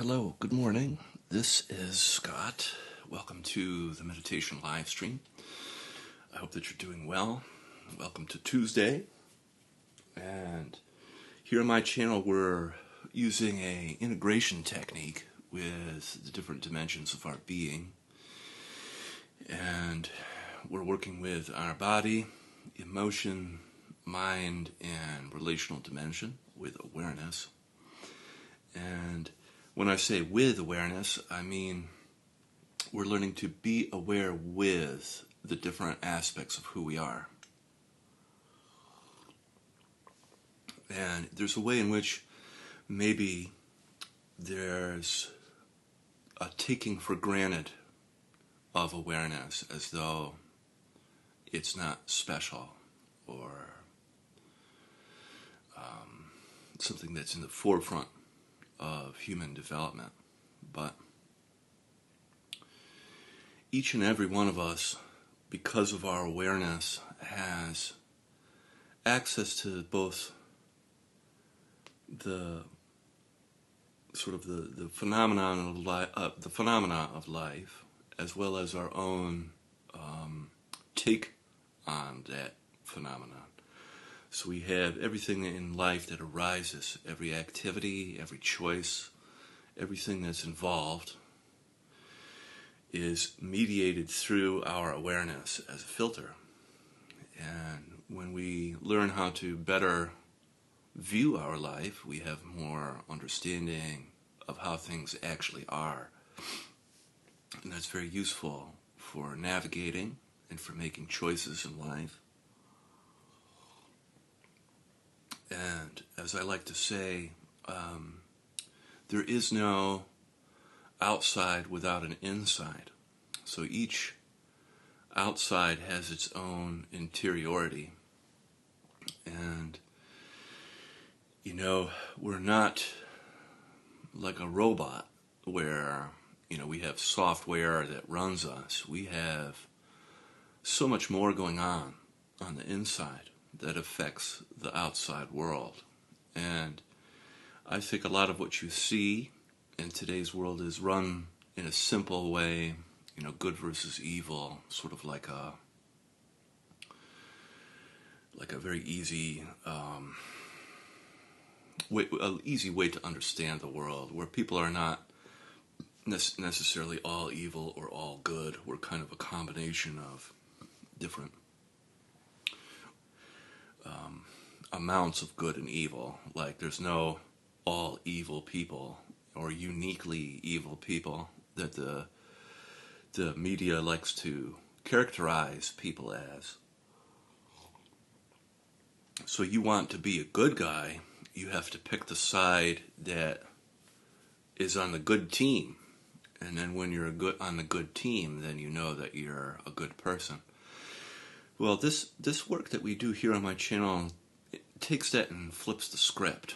Hello, good morning. This is Scott. Welcome to the meditation live stream. I hope that you're doing well. Welcome to Tuesday. And here on my channel, we're using an integration technique with the different dimensions of our being. And we're working with our body, emotion, mind, and relational dimension with awareness. And when I say with awareness, I mean we're learning to be aware with the different aspects of who we are. And there's a way in which maybe there's a taking for granted of awareness as though it's not special or something that's in the forefront of human development. But each and every one of us, because of our awareness, has access to both the sort of the phenomenon of the phenomena of life, as well as our own take on that phenomenon. So we have everything in life that arises, every activity, every choice, everything that's involved is mediated through our awareness as a filter. And when we learn how to better view our life, we have more understanding of how things actually are. And that's very useful for navigating and for making choices in life. And as I like to say, there is no outside without an inside. So each outside has its own interiority. And, we're not like a robot where, we have software that runs us. We have so much more going on the inside that affects the outside world. And I think a lot of what you see in today's world is run in a simple way, good versus evil, sort of like a very easy easy way to understand the world, where people are not necessarily all evil or all good. We're kind of a combination of different amounts of good and evil. Like there's no all evil people or uniquely evil people that the media likes to characterize people as. So you want to be a good guy, you have to pick the side that is on the good team. And then when you're on the good team, then you know that you're a good person. Well, this work that we do here on my channel, it takes that and flips the script.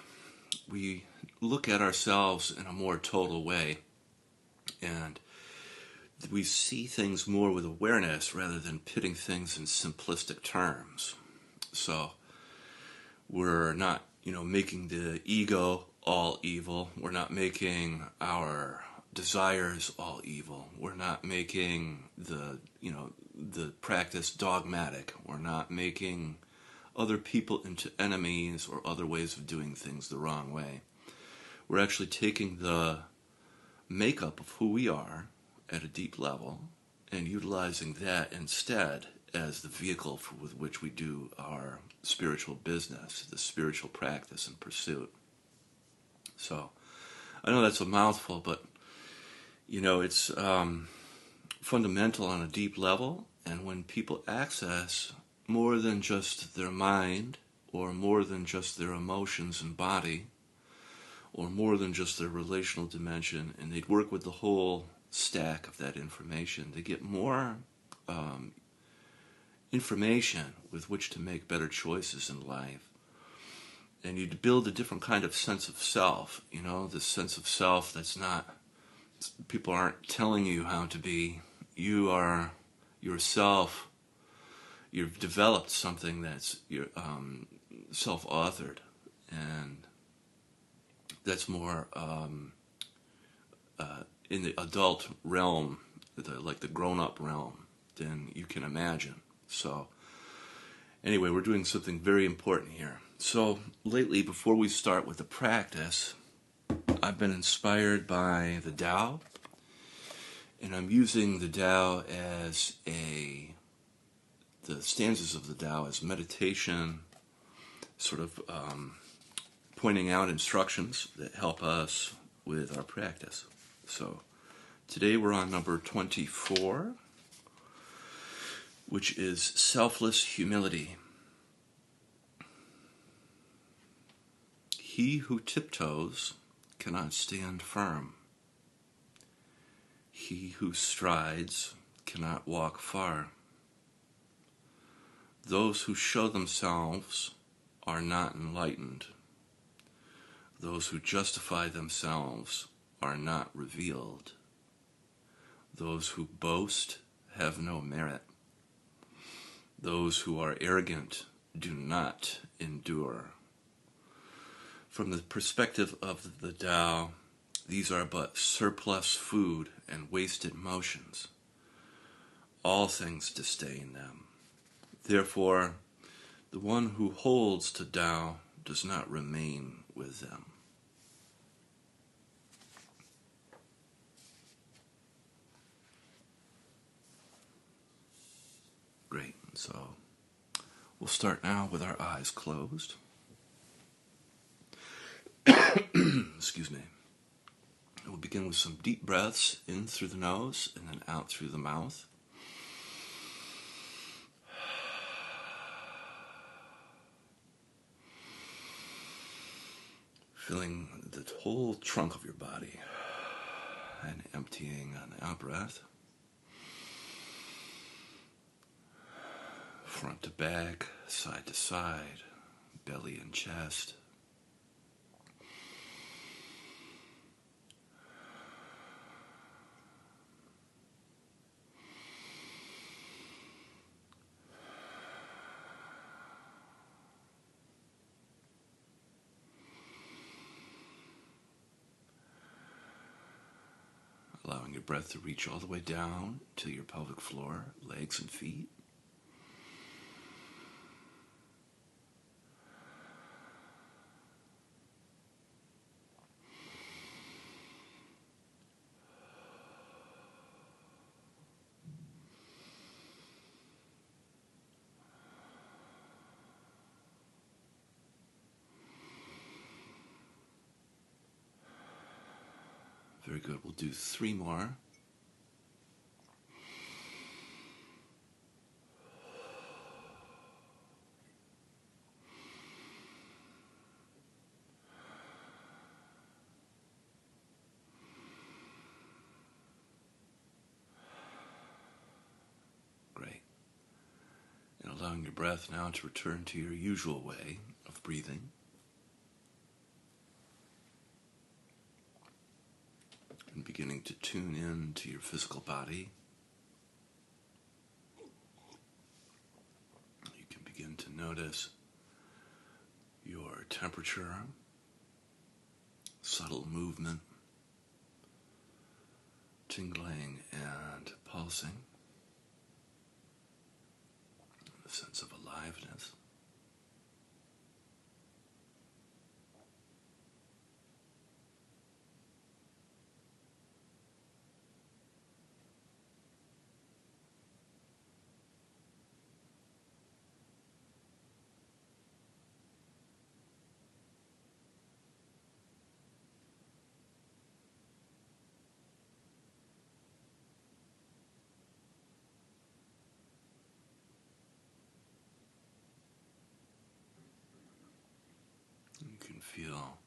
We look at ourselves in a more total way, and we see things more with awareness rather than pitting things in simplistic terms. So we're not, making the ego all evil. We're not making our desires all evil. We're not making the practice dogmatic. We're not making other people into enemies or other ways of doing things the wrong way. We're actually taking the makeup of who we are at a deep level and utilizing that instead as the vehicle with which we do our spiritual business, the spiritual practice and pursuit. So I know that's a mouthful, but it's fundamental on a deep level. And when people access more than just their mind, or more than just their emotions and body, or more than just their relational dimension, and they'd work with the whole stack of that information, they get more information with which to make better choices in life. And you build a different kind of sense of self, this sense of self that's not, people aren't telling you how to be. You are yourself. You've developed something that's self-authored, and that's more in the adult realm, like the grown-up realm, than you can imagine. So anyway, we're doing something very important here. So lately, before we start with the practice, I've been inspired by the Tao, and I'm using the Tao as the stanzas of the Tao as meditation, sort of pointing out instructions that help us with our practice. So today we're on number 24, which is selfless humility. He who tiptoes cannot stand firm. He who strides cannot walk far. Those who show themselves are not enlightened. Those who justify themselves are not revealed. Those who boast have no merit. Those who are arrogant do not endure. From the perspective of the Tao, these are but surplus food and wasted motions. All things disdain them. Therefore, the one who holds to Tao does not remain with them. Great. So we'll start now with our eyes closed. Excuse me. We'll begin with some deep breaths in through the nose and then out through the mouth. Feeling the whole trunk of your body and emptying on the out breath. Front to back, side to side, belly and chest. Allowing your breath to reach all the way down to your pelvic floor, legs and feet. Very good. We'll do 3 more. Great. And allowing your breath now to return to your usual way of breathing. And beginning to tune in to your physical body. You can begin to notice your temperature, subtle movement, tingling and pulsing, a sense of aliveness. You can feel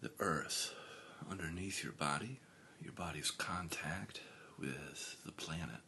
the earth underneath your body's contact with the planet.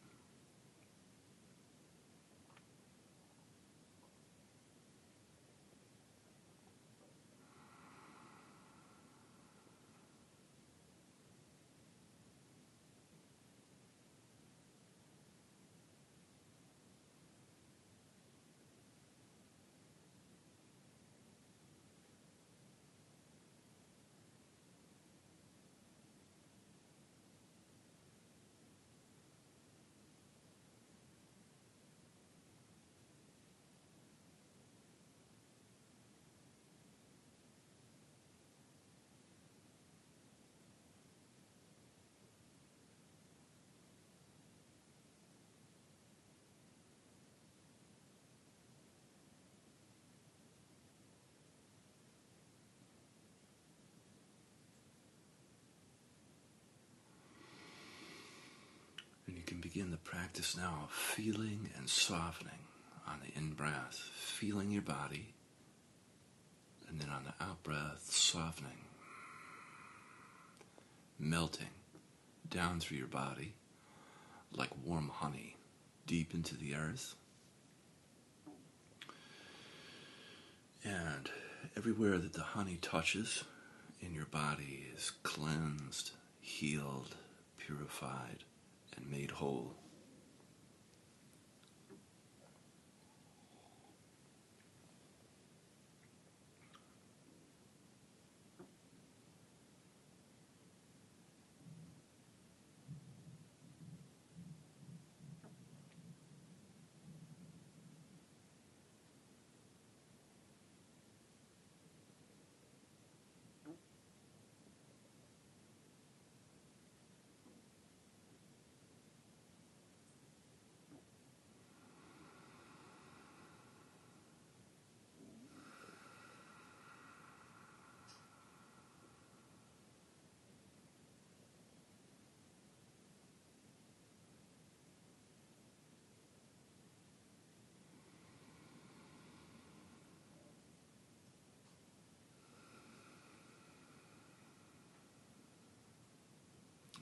begin the practice now of feeling and softening on the in-breath, feeling your body, and then on the out-breath, softening, melting down through your body like warm honey deep into the earth. And everywhere that the honey touches in your body is cleansed, healed, purified, and made whole.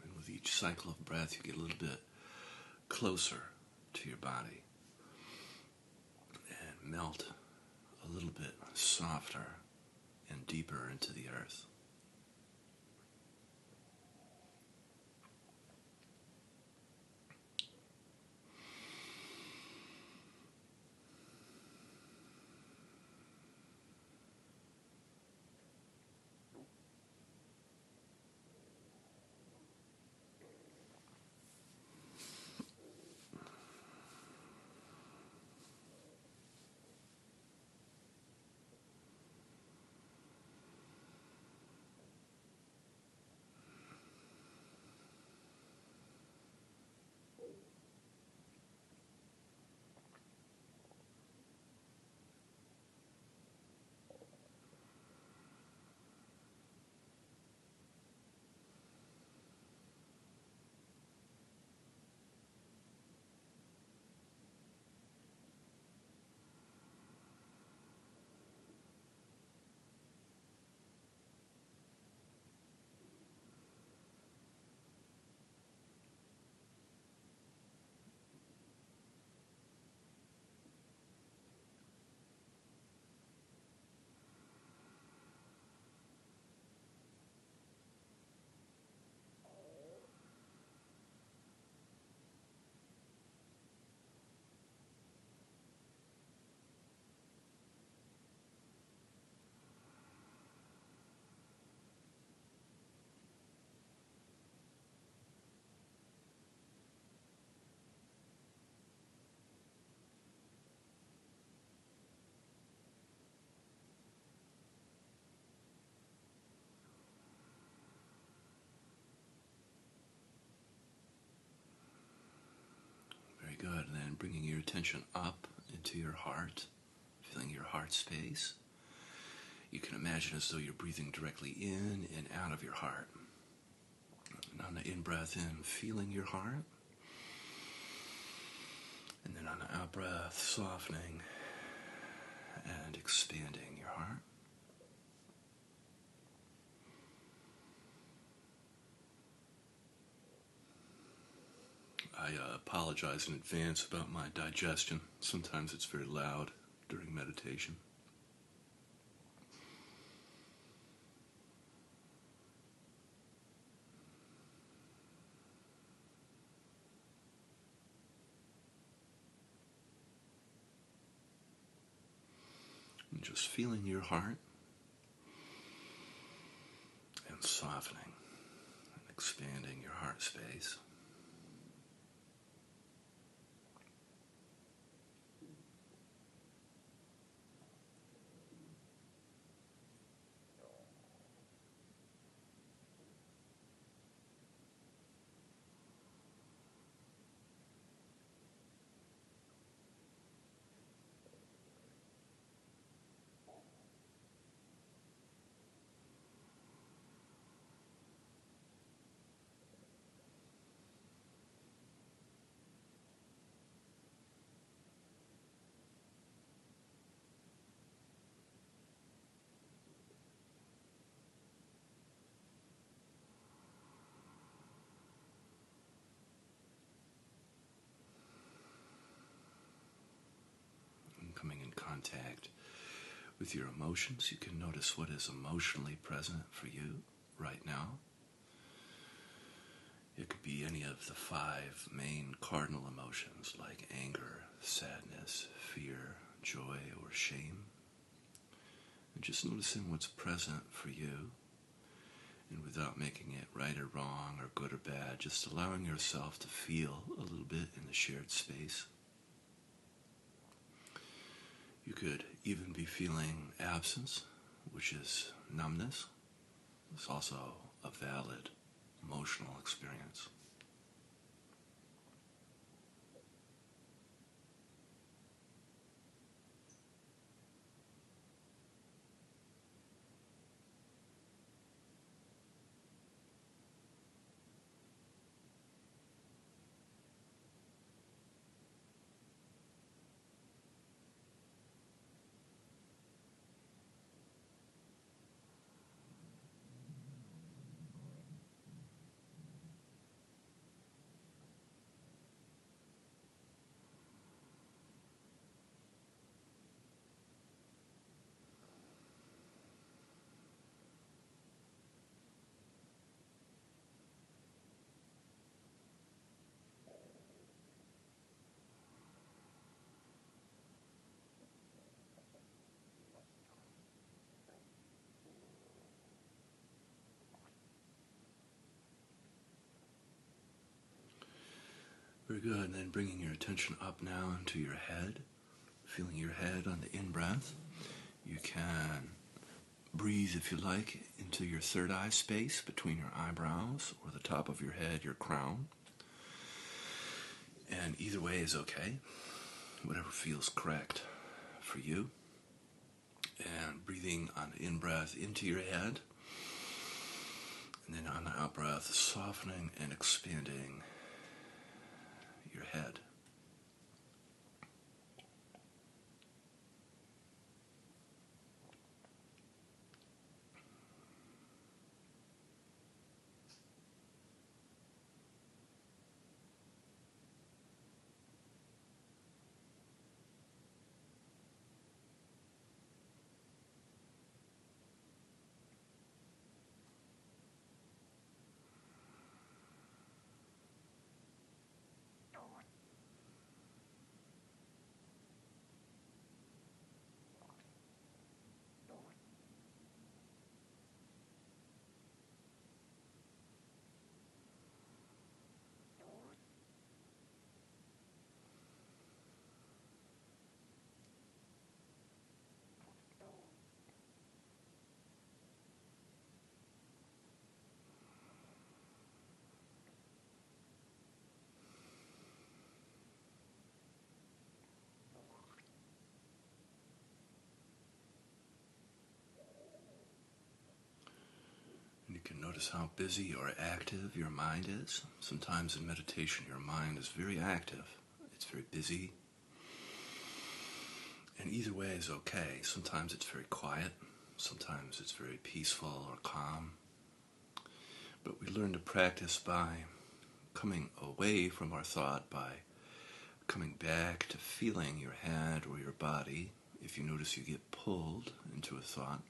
And with each cycle of breath, you get a little bit closer to your body and melt a little bit softer and deeper into the earth. Very good. And then bringing your attention up into your heart, feeling your heart space. You can imagine as though you're breathing directly in and out of your heart. And on the in-breath in, feeling your heart. And then on the out-breath, softening and expanding your heart. I apologize in advance about my digestion. Sometimes it's very loud during meditation. And just feeling your heart and softening and expanding your heart space. contact with your emotions. You can notice what is emotionally present for you right now. It could be any of the 5 main cardinal emotions like anger, sadness, fear, joy, or shame. And just noticing what's present for you, and without making it right or wrong or good or bad, just allowing yourself to feel a little bit in the shared space. You could even be feeling absence, which is numbness. It's also a valid emotional experience. Very good. And then bringing your attention up now into your head, feeling your head on the in-breath. You can breathe, if you like, into your third eye space between your eyebrows or the top of your head, your crown. And either way is okay, whatever feels correct for you. And breathing on the in-breath into your head, and then on the out-breath, softening and expanding your head. And you can notice how busy or active your mind is. Sometimes in meditation, your mind is very active. It's very busy. And either way is okay. Sometimes it's very quiet. Sometimes it's very peaceful or calm. But we learn to practice by coming away from our thought, by coming back to feeling your head or your body. If you notice you get pulled into a thought,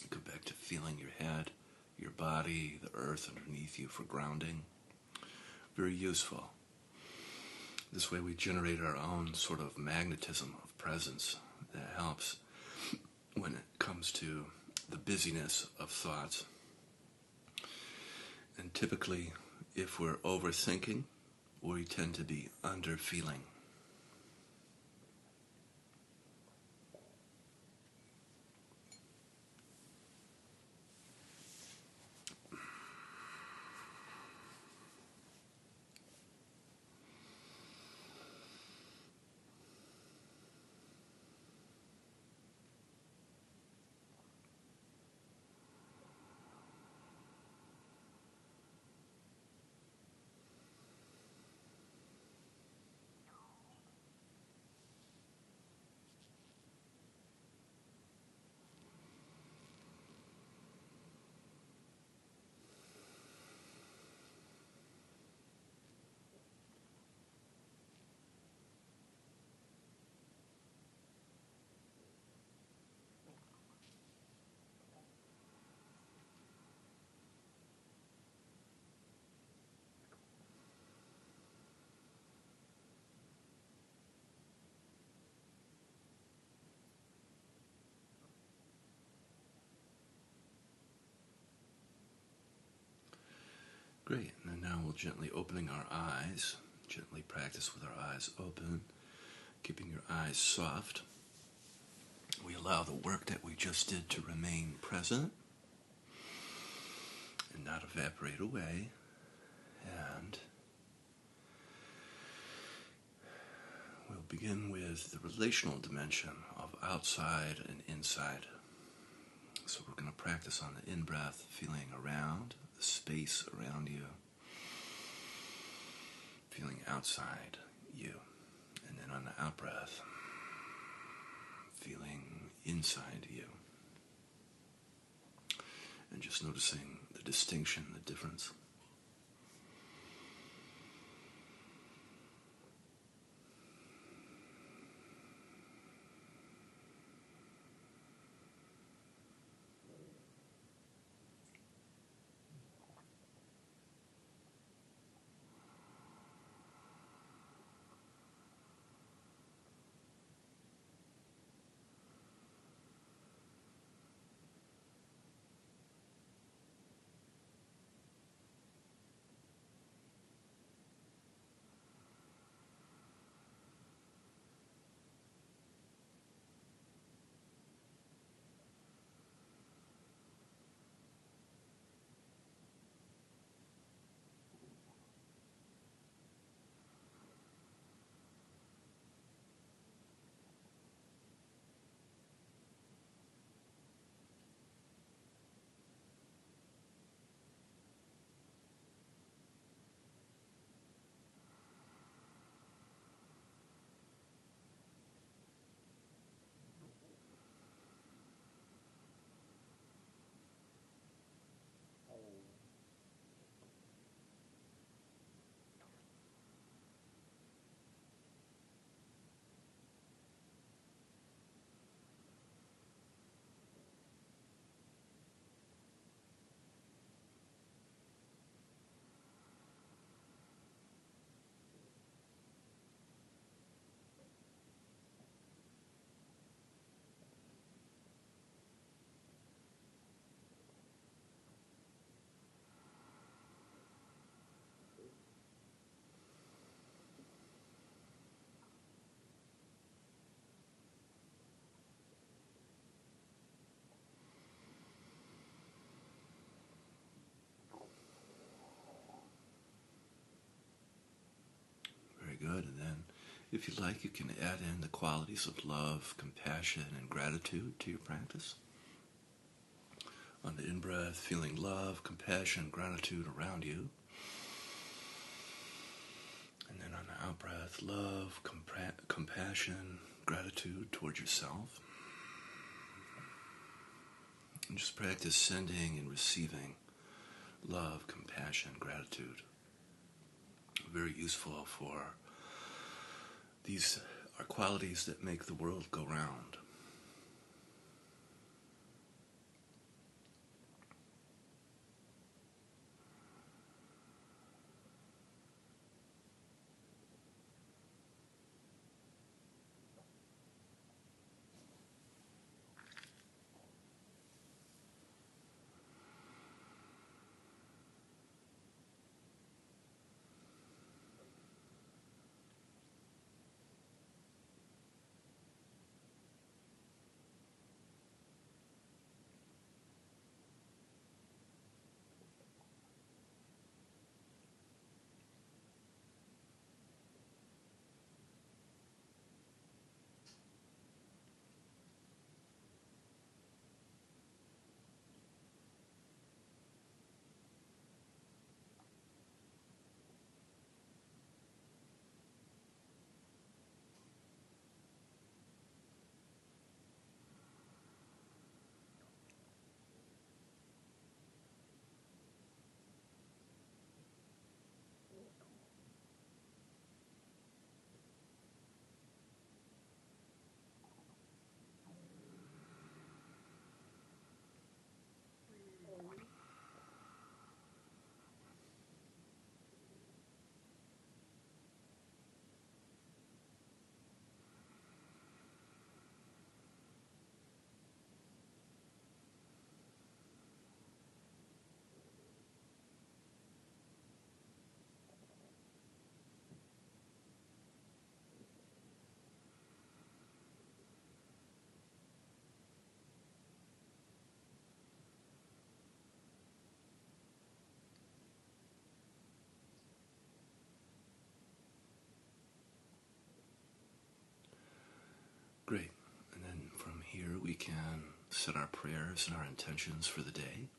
you come back to feeling your head, your body, the earth underneath you for grounding. Very useful. This way we generate our own sort of magnetism of presence that helps when it comes to the busyness of thoughts. And typically, if we're overthinking, we tend to be under-feeling. Great. And then now we'll gently opening our eyes. Gently practice with our eyes open, keeping your eyes soft. We allow the work that we just did to remain present and not evaporate away. And we'll begin with the relational dimension of outside and inside. So we're going to practice on the in-breath, feeling around, the space around you, feeling outside you. And then on the out-breath, feeling inside you. And just noticing the distinction, the difference. Very good. And then, if you like, you can add in the qualities of love, compassion, and gratitude to your practice. On the in-breath, feeling love, compassion, gratitude around you. And then on the out-breath, love, compassion, gratitude towards yourself. And just practice sending and receiving love, compassion, gratitude. Very useful for these are qualities that make the world go round. we can set our prayers and our intentions for the day.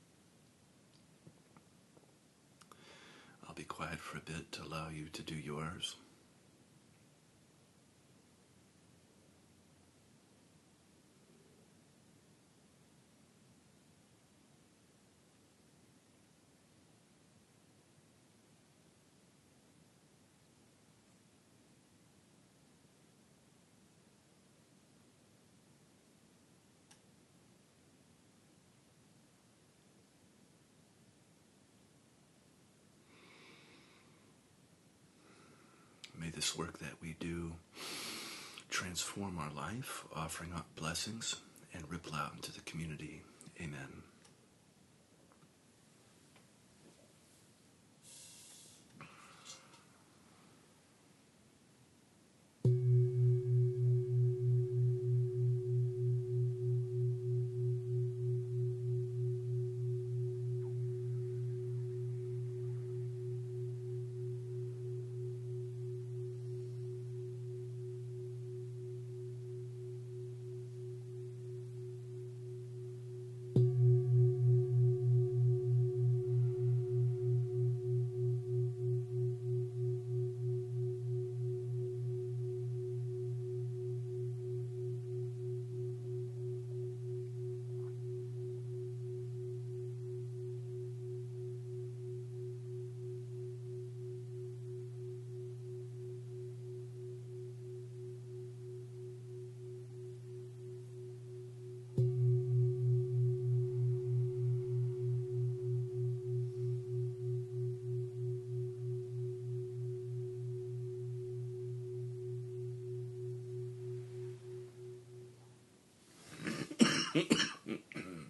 I'll be quiet for a bit to allow you to do yours. May this work that we do transform our life, offering up blessings and ripple out into the community. Amen.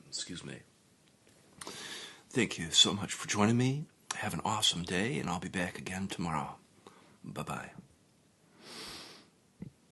Excuse me. Thank you so much for joining me. Have an awesome day, and I'll be back again tomorrow. Bye-bye.